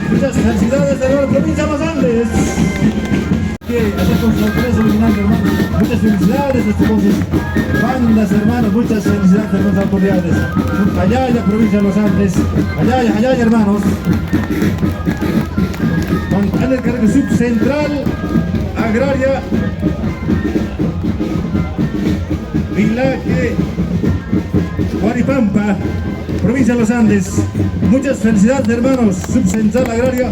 Muchas felicidades de la provincia de los Andes. Que hacer con sus autoridades originales, hermanos. Muchas felicidades con sus bandas, hermanos. Muchas felicidades, hermanos, autoridades. Allá, provincia de los Andes. Allá, hermanos. Van el cargo subcentral agraria Vilaque Huaripampa, provincia de los Andes. Muchas felicidades, hermanos. Subcentral agraria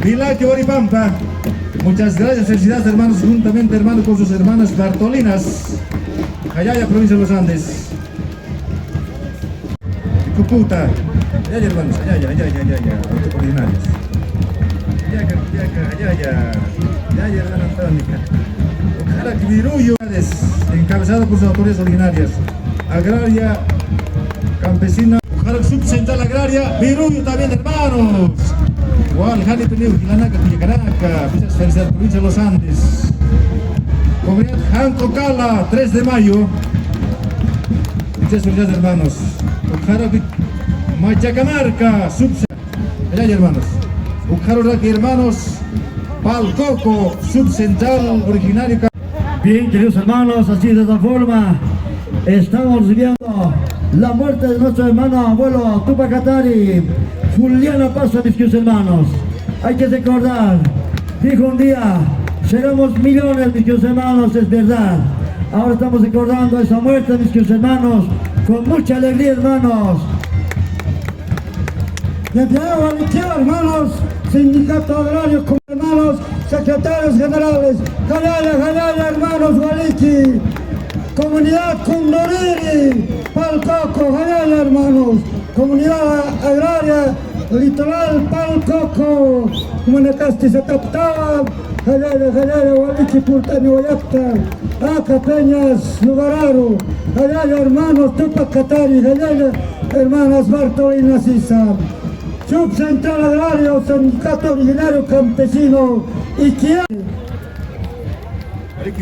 Vilaque Huaripampa. Muchas gracias, felicidades, hermanos, juntamente, hermanos, con sus hermanas Bartolinas. Allá, provincia de los Andes. Cúcuta. Allá, hermanos, allá, ordinarios. Allá, hermana Antónica. Ojalá que Viruyo, encabezado por sus autoridades ordinarias. Agraria, campesina. Ojalá subcentral agraria, Viruyo también, hermanos. Igual, Jani Peneu, Gilanaca, Cuyacaraca, muchas felicidades, provincia de los Andes. Comunidad Janco Cala, 3 de mayo. Muchas felicidades, hermanos. Ojalá que Machacamarca, allá, hermanos. Ojalá que hermanos, Palcoco, subcentral, originario. Bien, queridos hermanos, así de esta forma estamos viendo la muerte de nuestro hermano abuelo Tupac Katari, Juliano Paso, mis queridos hermanos. Hay que recordar, dijo un día, seremos millones, mis queridos hermanos, es verdad. Ahora estamos recordando esa muerte, mis queridos hermanos, con mucha alegría, hermanos. Desde ahora, hermanos, sindicato agrario, hermanos, secretarios generales, Jalaya, hermanos, Gualiqui, comunidad Condoriri, Palcoco, Jalaya, hermanos, comunidad agraria, litoral Palcoco, Manacasti, Zacaptaba, Jalaya, Gualiqui, Purtani, Guayacta, Aca, Peñas, Lugararo, Jalaya, hermanos, Tupac Katari, Jalaya, hermanas Bartolinas y Sam. Subcentral agrario, sindicato originario campesino, Iquiá.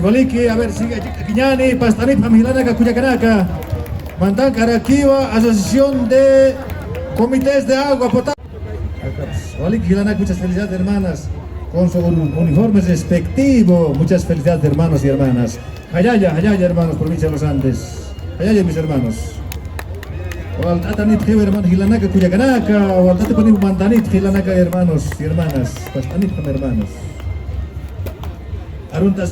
Valiki, a ver, sigue Quiñani, Pastanit, Pamilana, Cuyacaraca, Mantán, Caraquiva, Asociación de Comités de Agua Potable. Valiki, Gilana, muchas felicidades, hermanas, con su uniforme respectivo. Muchas felicidades, hermanos y hermanas. Allá, hermanos, provincia de los Andes. Allá, mis hermanos. Waltatanit hermanos Gilanaca Cuyacaraca, Waltate ponimos Mantanit Gilanaca hermanos y hermanas, Pastanit hermanos. Aruntas